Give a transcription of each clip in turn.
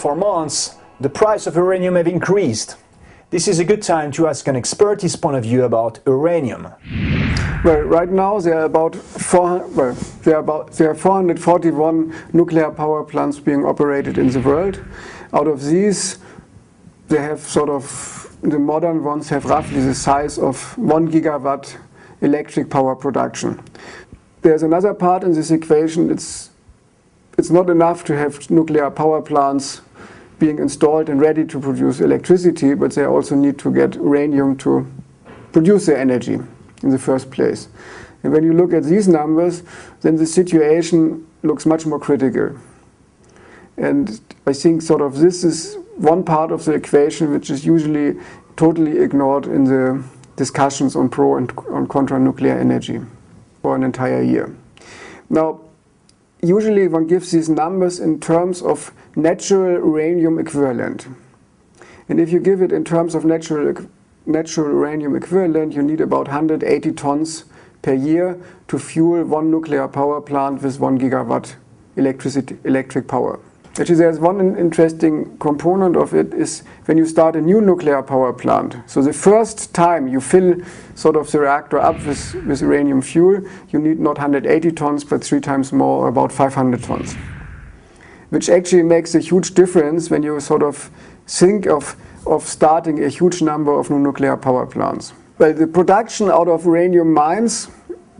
For months, the price of uranium have increased. This is a good time to ask an expert his point of view about uranium. Well, right now there are about 441 nuclear power plants being operated in the world. Out of these, they have the modern ones have roughly the size of 1 gigawatt electric power production. There's another part in this equation. It's not enough to have nuclear power plants being installed and ready to produce electricity, but they also need to get uranium to produce the energy in the first place. And when you look at these numbers, then the situation looks much more critical. And I think this is one part of the equation which is usually totally ignored in the discussions on pro and on contra nuclear energy for an entire year. Now, usually one gives these numbers in terms of natural uranium equivalent. And if you give it in terms of natural uranium equivalent, you need about 180 tons per year to fuel one nuclear power plant with 1 gigawatt electric power. Actually, there's one interesting component of it is when you start a new nuclear power plant. So the first time you fill the reactor up with uranium fuel, you need not 180 tons, but 3 times more, about 500 tons. Which actually makes a huge difference when you think of starting a huge number of new nuclear power plants. Well, the production out of uranium mines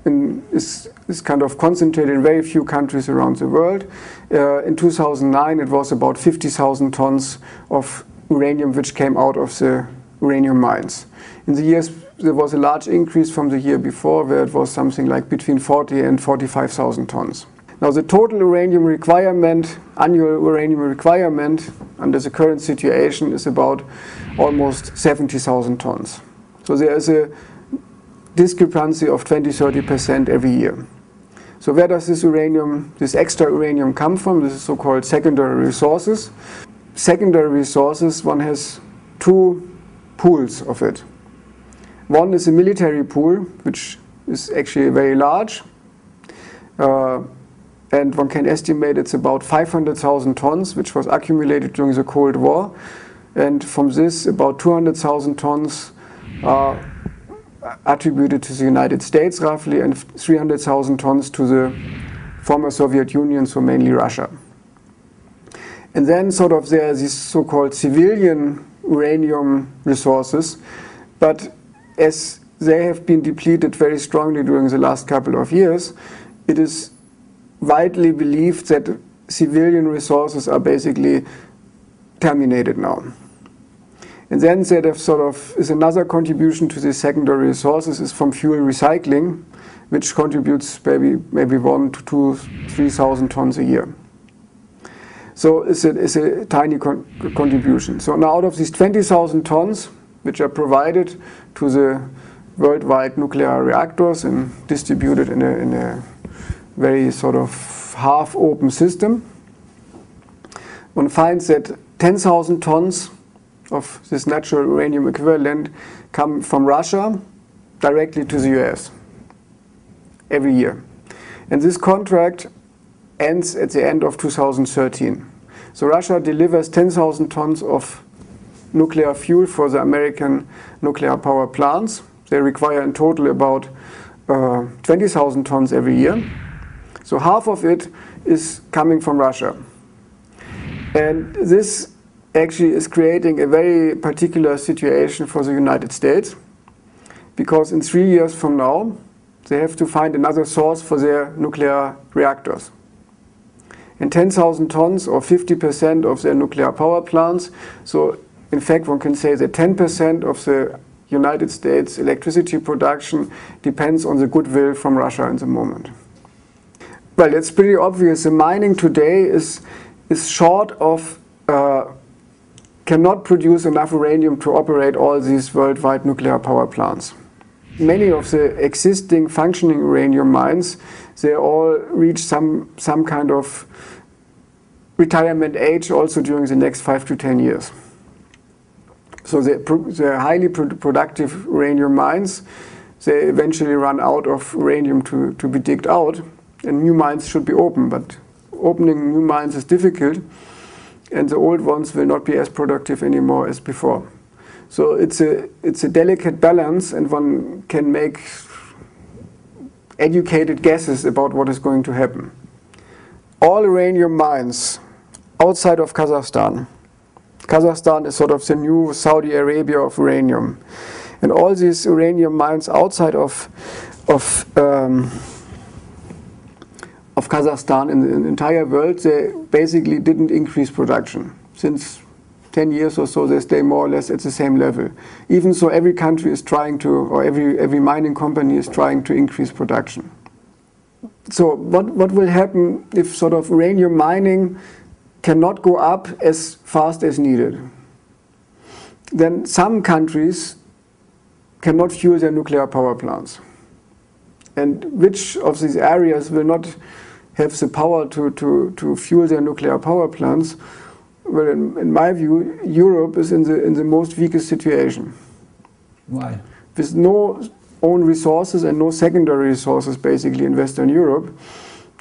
is concentrated in very few countries around the world. In 2009, it was about 50,000 tons of uranium which came out of the uranium mines. In the years, there was a large increase from the year before, where it was something like between 40 and 45,000 tons. Now, the total uranium requirement, annual uranium requirement under the current situation is about almost 70,000 tons. So there is a discrepancy of 20–30% every year. So where does this extra uranium come from? This is so-called secondary resources. Secondary resources, one has 2 pools of it. One is a military pool, which is actually very large. And one can estimate it's about 500,000 tons, which was accumulated during the Cold War. And from this, about 200,000 tons are attributed to the United States, roughly, and 300,000 tons to the former Soviet Union, so mainly Russia. And then there are these so-called civilian uranium resources, but as they have been depleted very strongly during the last couple of years, it is widely believed that civilian resources are basically terminated now. And then there is another contribution to the secondary resources is from fuel recycling, which contributes maybe 1,000 to 3,000 tons a year. So it's a tiny contribution. So now out of these 20,000 tons, which are provided to the worldwide nuclear reactors and distributed in a very half-open system, one finds that 10,000 tons of this natural uranium equivalent come from Russia directly to the US every year. And this contract ends at the end of 2013. So Russia delivers 10,000 tons of nuclear fuel for the American nuclear power plants. They require in total about 20,000 tons every year. So half of it is coming from Russia. And this actually is creating a very particular situation for the United States, because in 3 years from now, they have to find another source for their nuclear reactors. And 10,000 tons, or 50% of their nuclear power plants, so in fact one can say that 10% of the United States electricity production depends on the goodwill from Russia at the moment. Well, it's pretty obvious. The mining today is short of cannot produce enough uranium to operate all these worldwide nuclear power plants. Many of the existing functioning uranium mines, they all reach some kind of retirement age also during the next 5 to 10 years. So they're highly productive uranium mines. They eventually run out of uranium to be digged out, and new mines should be opened, but opening new mines is difficult. and the old ones will not be as productive anymore as before. So it's a delicate balance, and one can make educated guesses about what is going to happen. All uranium mines outside of Kazakhstan. Kazakhstan is sort of the new Saudi Arabia of uranium. And all these uranium mines outside of Kazakhstan in the entire world, they basically didn't increase production. Since 10 years or so, they stay more or less at the same level. Even so, every country is trying to, or every mining company is trying to increase production. So what will happen if sort of uranium mining cannot go up as fast as needed? Then some countries cannot fuel their nuclear power plants. And which of these areas will not have the power to fuel their nuclear power plants? Well, in my view, Europe is in the most weakest situation. Why? With no own resources and no secondary resources basically in Western Europe,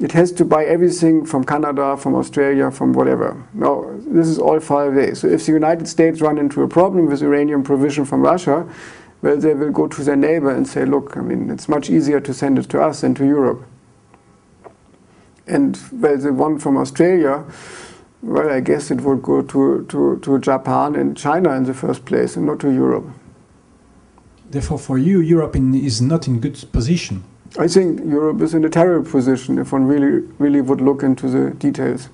it has to buy everything from Canada, from Australia, from whatever. Now, this is all far away. So if the United States run into a problem with uranium provision from Russia, well, they will go to their neighbor and say, look, I mean, it's much easier to send it to us than to Europe. And well, the one from Australia, well, I guess it would go to Japan and China in the first place, and not to Europe. Therefore, for you, Europe is not in good position. I think Europe is in a terrible position if one really would look into the details.